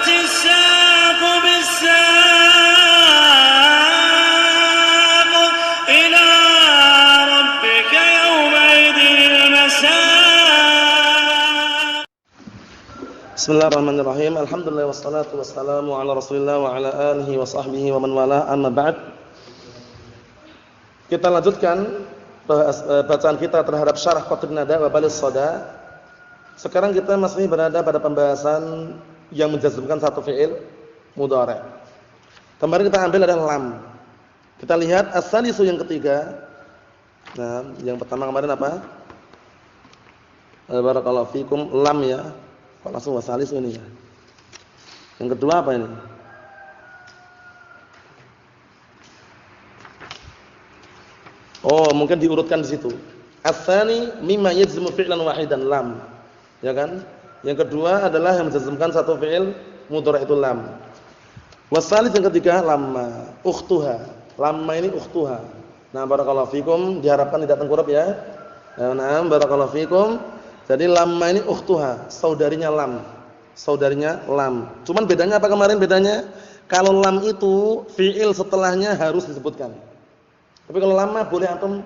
الساق بالساق إلى ربك يومئذ المساق. Bismillahirrahmanirrahim. Alhamdulillah wassalatu wassalamu ala Rasulillah wa ala alihi wa sahbihi wa man wala, amma ba'd. Kita lanjutkan bacaan kita terhadap Syarah Qatrun Nada wa Baligh Shada. Sekarang kita masih berada pada pembahasan yang menjazmkan satu fi'il mudhari'. Kemarin kita ambil adalah lam. Kita lihat as-salisu yang ketiga. Nah, yang pertama kemarin apa? Barakallahu fikum, lam ya. Kok langsung wasalis ini ya. Yang kedua apa ini? Oh, mungkin diurutkan di situ. Ats-tsani mimma yajzimu fi'lan wahidan, lam. Ya kan? Yang kedua adalah yang menjazmkan satu fi'il mudhari' itu lam. Wasalis yang ketiga lamma, ukhtuha. Lamma ini ukhtuha. Nah, barakallahu fikum, diharapkan tidak tengkurap ya. Nah, barakallahu fikum. Jadi lamma ini ukhtuha, saudarinya lam. Saudarinya lam. Cuman bedanya apa kemarin bedanya? Kalau lam itu fi'il setelahnya harus disebutkan. Tapi kalau lamma boleh antum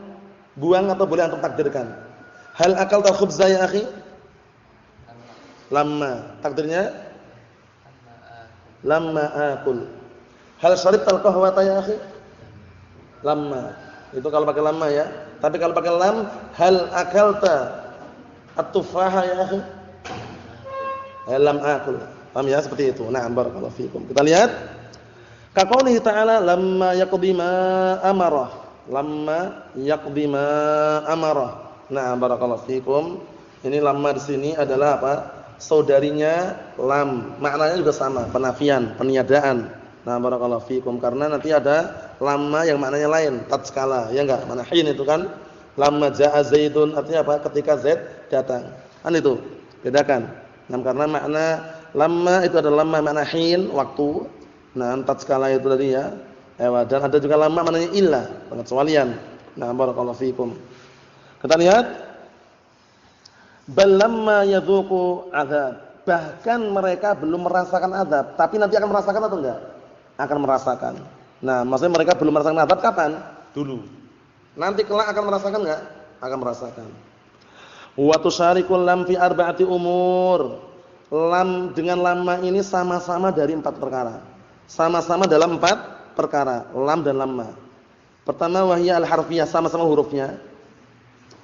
buang atau boleh antum takdirkan. Hal akalta khubza ya akhi? Lamma. Takdirnya? Lamma akul. Hal syaribtal qahwata ya akhi? Lamma. Itu kalau pakai lamma ya. Tapi kalau pakai lam, hal akalta at-tufaha ya akhi? Lam akul. Paham ya seperti itu. Na'am barakallahu fikum. Kita lihat kaqaulihi ta'ala lamma yaqdi ma amarah. Lamma yaqdi ma amarah. Na'am barakallahu fikum. Ini lamma di sini adalah apa? Saudarinya lam. Maknanya juga sama, penafian, peniadaan. Nah, barakallahu fikum, karena nanti ada lamma yang maknanya lain, tatkala, ya enggak? Mana hin itu kan? Lamma jaa Zaidun artinya apa? Ketika Zaid datang. Kan itu. Bedakan. Nah, karena makna lamma itu adalah lamma makna hin, waktu. Nah, tatkala itu tadi ya. Dan ada juga lamma maknanya illa, pengecualian. Nah, barakallahu fikum. Kita lihat bal lamma yadzuqu adzab. Bahkan mereka belum merasakan azab, tapi nanti akan merasakan atau enggak? Akan merasakan. Nah, maksudnya mereka belum merasakan azab kapan? Dulu. Nanti kelak akan merasakan enggak? Akan merasakan. Wa tusyarikul lam fi arba'ati umur. Lam dengan lamma ini sama-sama dari 4 perkara. Sama-sama dalam 4 perkara, lam dan lamma. Pertama wahya al-harfiyah, sama-sama hurufnya.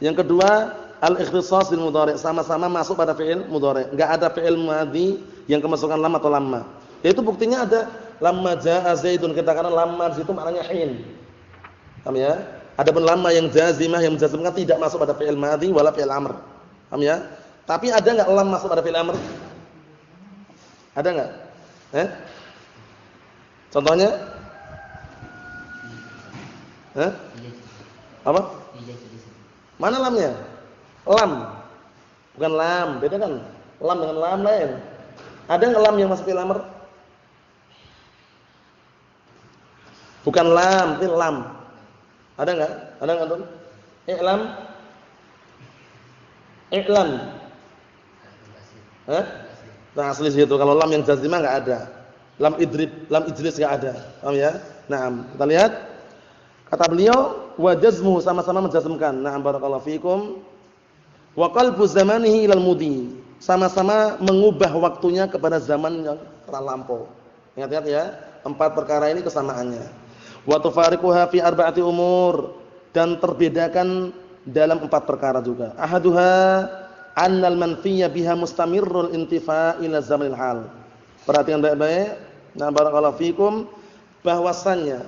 Yang kedua al-ikhtisas bil mudhari', sama-sama masuk pada fi'il mudhari'. Enggak ada fi'il madhi yang kemasukan lam atau lamma. Itu buktinya ada lamma jaa Zaidun, kita katakan lamma di situ maknanya hin. Paham ya? Adapun lamma yang jazimah yang menjazmkan tidak masuk pada fi'il madhi wala fi'il amr. Paham ya? Tapi ada enggak lam masuk pada fi'il amr? Ada enggak? Contohnya? Apa? Mana lamnya? Lam. Bukan lam, beda kan? Lam dengan lam lain. Ada enggak lam yang masuk fi'il amr? Bukan lam, ini lam. Ada enggak? Ada enggak tuh? I'lam. I'lam. Nah, asli situ kalau lam yang jazimah enggak ada. Lam idrib, lam ijlis enggak ada. Paham ya? Naam. Kita lihat kata beliau wa jazmuhu, sama-sama menjazmkan. Na'am barakallahu fikum. Wa qalbu zamanihi ilal mudi, sama-sama mengubah waktunya kepada zaman yang telah lampau. Ingat-ingat ya, 4 perkara ini kesamaannya. Wa tufariquha fi arba'ati umur, dan terbedakan dalam 4 perkara juga. Ahaduha annal manfiyya biha mustamirrul intifa' ila zamanil hal. Perhatikan baik-baik. Nah barakallahu fikum, bahwasannya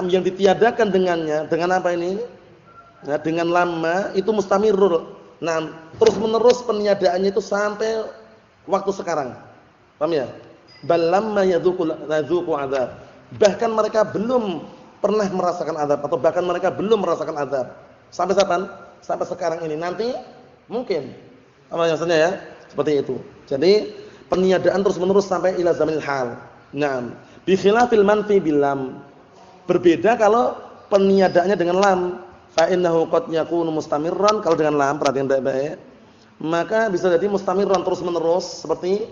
yang ditiadakan dengannya, dengan apa ini? Nah, dengan lamma itu mustamirrul. Nah, terus-menerus peniadaannya itu sampai waktu sekarang. Paham ya? Bal lamma yadzuqu adzab. Bahkan mereka belum pernah merasakan azab, atau bahkan mereka belum merasakan azab. Sampai kapan? Sampai sekarang ini. Nanti mungkin. Apa maksudnya ya? Seperti itu. Jadi, peniadaan terus-menerus sampai ila zamanil hal. Naam. Bi khilafil manfi bil lam. Berbeda kalau peniadaannya dengan lam. Fa innahu qad yakunu mustamirran, kalau dengan lam perhatian baik-baik. Maka bisa jadi mustamirran terus-menerus seperti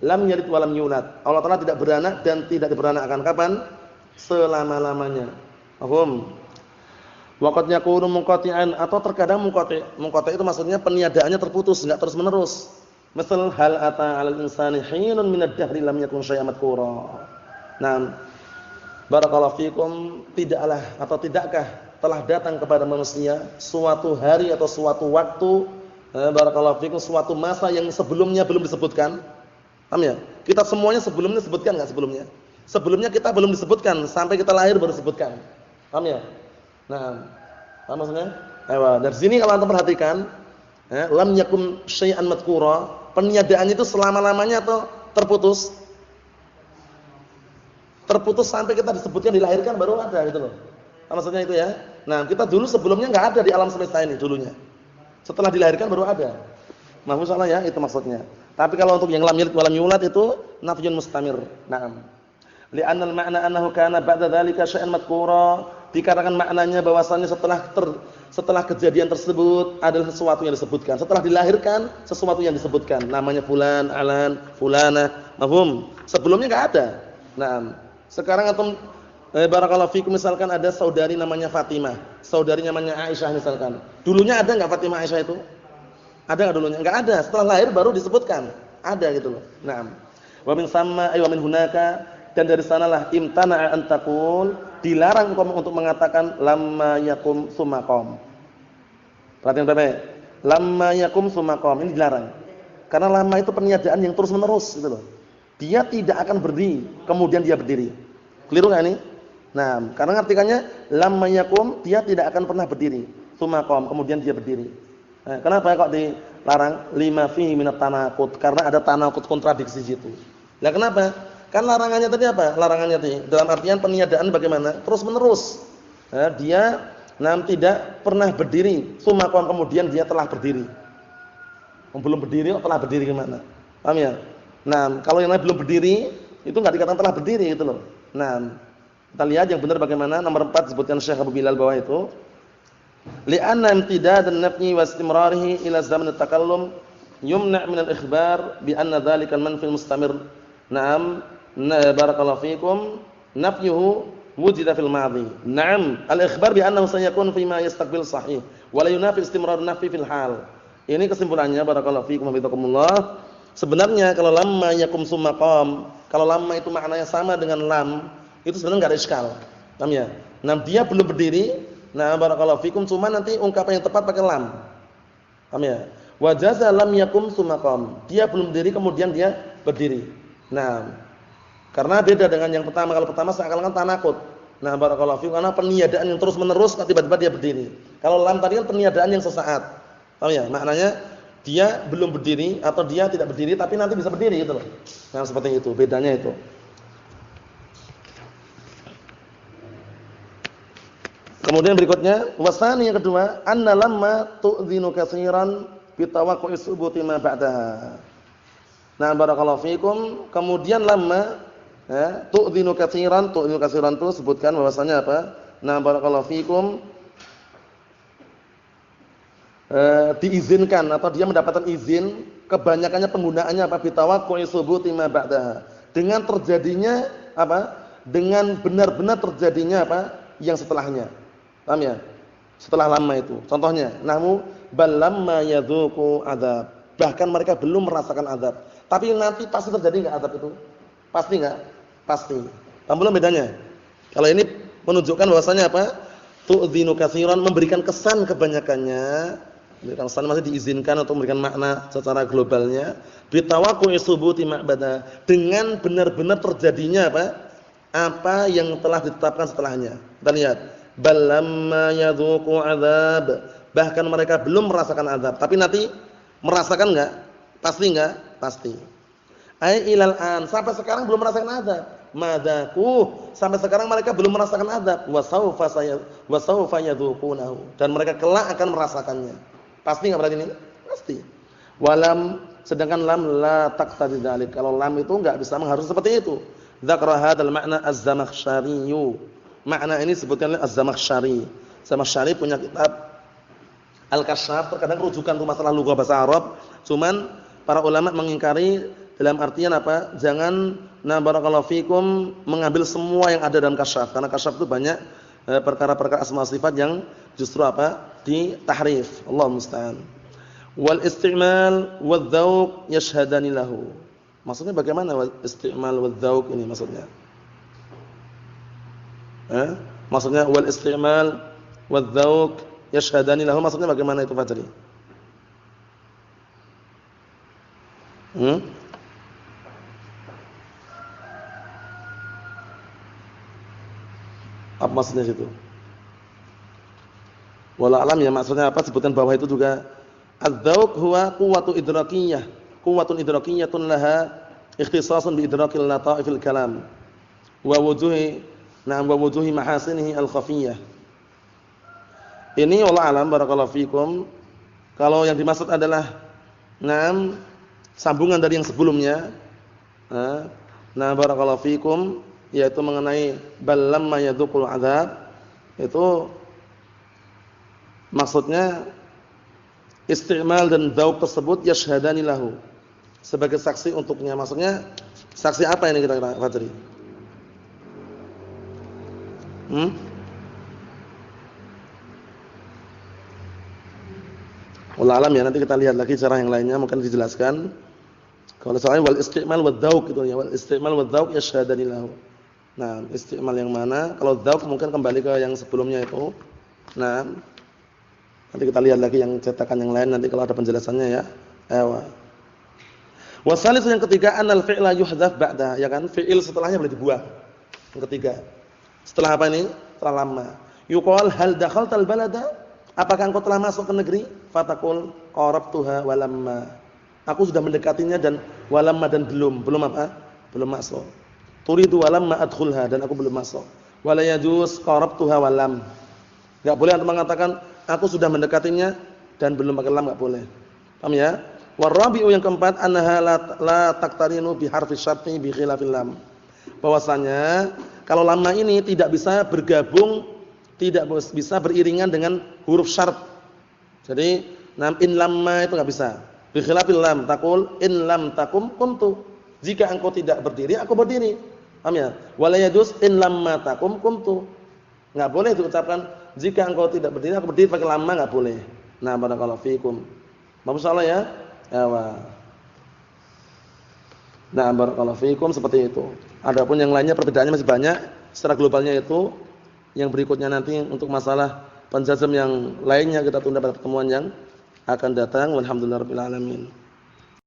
lam yalid wa lam yulad. Allah Taala tidak beranak dan tidak diberanakkan. Kapan? Selama-lamanya. Paham? Waqad yakunu munqati'an, atau terkadang munqati'. Munqati' itu maksudnya peniadaannya terputus, enggak terus-menerus. Misal hal ata 'alal insani hinun minad dahri lam yakun syai'an madhkura. Nah, barakallahu fikum, tidaklah atau tidakkah telah datang kepada manusia suatu hari atau suatu waktu, barakallahu fikum, suatu masa yang sebelumnya belum disebutkan. Paham ya? Kita semuanya sebelumnya disebutkan enggak sebelumnya? Sebelumnya kita belum disebutkan, sampai kita lahir baru disebutkan. Paham ya? Nah, apa maksudnya? Ayo, dari sini kalau antum perhatikan, lam yakun syai'an madhkura, peniadaan itu selama-lamanya atau terputus? Terputus sampai kita disebutkan dilahirkan baru ada gitu loh. Apa maksudnya itu ya? Nah, kita dulu sebelumnya enggak ada di alam semesta ini dulunya. Setelah dilahirkan baru ada. Mahfuz salah ya, itu maksudnya. Tapi kalau untuk yang lam yalid wa lam yulad itu nafyun mustamir. Naam. Li'anna al-ma'na annahu kana ba'da dzalika syai'an madhkura. Dikatakan maknanya bahwasannya setelah kejadian tersebut adalah sesuatu yang disebutkan. Setelah dilahirkan sesuatu yang disebutkan. Namanya fulan, alan, fulana. Mafhum? Sebelumnya enggak ada. Nah, sekarang antum barakallahu fikum, misalkan ada saudari namanya Fatimah, saudari namanya Aisyah misalkan. Dulunya ada enggak Fatimah Aisyah itu? Ada enggak dulunya? Enggak ada. Setelah lahir baru disebutkan. Ada gitu loh. Naam. Wa min samma ay wa min hunaka, dan dari sanalah imtana'a an taqul, dilarang engkau untuk mengatakan lamma yakum tsumma qam. Perhatian baik-baik. Lamma yakum tsumma qam, ini dilarang. Karena lamma itu peniadaan yang terus-menerus gitu loh. Dia tidak akan berdiri, kemudian dia berdiri. Keliru enggak ini? Nah, karena artikannya lamma yakum, dia tidak akan pernah berdiri. Tsumma qam, kemudian dia berdiri. Nah, kenapa kok dilarang? Lima fihi minat tanaqud, karena ada tanaqud, kontradiksi situ. Lah kenapa? Kan larangannya tadi apa? Larangannya tadi dalam artian peniadaan bagaimana? Terus-menerus. Nah, dia tidak pernah berdiri, tsumma qam, kemudian dia telah berdiri. Belum berdiri kok telah berdiri gimana? Paham ya? Nah, kalau yang lain belum berdiri, itu enggak dikatakan telah berdiri gitu loh. Nah, kita lihat yang benar bagaimana. Nomor 4 disebutkan Syekh Abu Bilal bawah itu. Li'anna imtidad an-nafyi wa istimrarihi ila zaman at-takallum yumna' min al-ikhbar bi anna dhalika al-manfi al-mustamir. Naam, barakallahu fikum, nafyuhu wujida fil madhi. Naam, al-ikhbar bi annahu sayakun fi ma yastaqbil sahih wa la yunafi istimrar an-nafyi fil hal. Ini kesimpulannya, barakallahu fikum wa billakumullah. Sebenarnya kalau lamma yakum tsumma qam, kalau lamma itu maknanya sama dengan lam, itu sebenarnya enggak ada iskal. Paham ya? Nah, dia belum berdiri, nah barakallahu fikum, cuma nanti ungkapan yang tepat pakai lam. Paham ya? Wa jaza lam yakum tsumma qam. Dia belum berdiri kemudian dia berdiri. Nah, karena beda dengan yang pertama. Kalau pertama seakan-akan tanaqud. Nah, barakallahu fikum, karena peniadaan yang terus-menerus tiba-tiba dia berdiri. Kalau lam tadi kan peniadaan yang sesaat. Paham ya? Maknanya dia belum berdiri atau dia tidak berdiri tapi nanti bisa berdiri gitu loh. Nah, seperti itu, bedanya itu. Kemudian berikutnya, wasani yang kedua, anna lamma tu'dhinu katsiran bi tawaqqu'i subuti ma ba'daha. Nah, barakallahu fikum, kemudian lamma tu'dhinu katsiran itu sebutkan bahwasanya apa? Nah, barakallahu fikum, diizinkan atau dia mendapatkan izin, kebanyakannya penggunaannya apa? Bitawaqqu'i subuti ma ba'daha. Dengan terjadinya apa? Dengan benar-benar terjadinya apa? Yang setelahnya. Paham ya? Setelah lama itu. Contohnya, nahmu bal lamma yadzuqu adzab. Bahkan mereka belum merasakan azab. Tapi nanti pasti terjadi enggak azab itu? Pasti enggak? Pasti. Paham belum bedanya? Kalau ini menunjukkan bahwasanya apa? Tu'dzinu katsiran, memberikan kesan kebanyakannya. Memberikan kesan masih diizinkan untuk memberikan makna secara globalnya. Bitawaqqu'i subuti ma'bada, dengan benar-benar terjadinya apa? Apa yang telah ditetapkan setelahnya. Kita lihat, bal lamma yadzuqu adzab, bahkan mereka belum merasakan azab, tapi nanti merasakan enggak? Pasti enggak? Pasti. Ai ilal an, sampai sekarang belum merasakan azab. Madzaku, sampai sekarang mereka belum merasakan azab. Wa sawfa yadzuqunahu, dan mereka kelak akan merasakannya. Pasti enggak berarti ini? Pasti. Walam, sedangkan lam la taqtadi dzalik. Kalau lam itu enggak bisa mengharuskan seperti itu. Dzakara hadzal makna az-Zamakhsyari. Makna ini sebutkan oleh az-Zamakhsyari. Zamakhsyari punya kitab Al-Kasyaf, terkadang rujukan untuk masalah lugah bahasa Arab. Cuman para ulama mengingkari dalam artian apa? Jangan barakallahu fikum mengambil semua yang ada dalam kasyaf, karena kasyaf itu banyak perkara-perkara asma sifat yang justru apa? Ditahrif. Allah musta'an. Wal isti'mal wal dzauq yashhadani lahu. Maksudnya bagaimana wal isti'mal wal dzauq ini maksudnya? Maksudnya wal isti'mal wal dzauq yashhadani lahu maksudnya bagaimana itu Fajri? Apa maksudnya situ? Wallahu alam ya, maksudnya apa? Sebutan bawah itu juga adz-dzauq huwa quwwatu idrakiyah, quwwatun idrakiyatun laha ikhtisasun bi idrakil lata'ifil kalam wa wujuhi mahasinihi al-khafiyah. Ini wallahu alam barakallahu fikum. Kalau yang dimaksud adalah sambungan dari yang sebelumnya. Barakallahu fikum, yaitu mengenai bal lamma yadzuqul adzab, itu maksudnya isti'mal dan dzauq tersebut yashhadani lahu, sebagai saksi untuknya. Maksudnya saksi apa ini kira-kira Fajri? Wallahu alam ya, nanti kita lihat lagi cara yang lainnya mungkin dijelaskan. Kalau soalnya wal isti'mal wad dzauq gitu ya, wal isti'mal wad dzauq yashhadani lahu. Nah, isti'mal yang mana? Kalau dzauq mungkin kembali ke yang sebelumnya itu. Nah, nanti kita lihat lagi yang cetakan yang lain nanti kalau ada penjelasannya ya. Wasalisu yang ketiga anal fi'la yuhdzaf ba'da, ya kan? Fi'il setelahnya boleh dibuang. Yang ketiga. Setelah apa ini? Setelah lama. Yuqal hal dakhaltal balada? Apakah engkau telah masuk ke negeri? Fataqul qarabtuha walamma. Aku sudah mendekatinya dan walamma dan belum apa? Belum masuk. Turidu walamma adkhulha, dan aku belum masuk. Wala yajuz qarabtuha walam. Enggak boleh antum mengatakan aku sudah mendekatinya dan belum pakai lam, enggak boleh. Paham ya? Warabi'u yang keempat annaha la taqtarinu bi harfi syarti bi khilafil lam. Bahwasanya kalau lamma ini tidak bisa bergabung, tidak bisa beriringan dengan huruf syarat. Jadi in lamma itu enggak bisa. Bi khilafil lam taqul in lam takum qumtu. Jika engkau tidak berdiri, aku berdiri. Paham ya? Wala yajuz in lamma takum qumtu. Enggak boleh diucapkan jika engkau tidak berdiri, aku berdiri, pakai lamma enggak boleh. Nah, barakallahu fikum. Masyaallah ya. Nah, barakallahu fikum, seperti itu. Adapun yang lainnya perbedaannya masih banyak. Secara globalnya itu yang berikutnya nanti untuk masalah penjazam yang lainnya kita tunda pada pertemuan yang akan datang. Walhamdulillahirabbil alamin.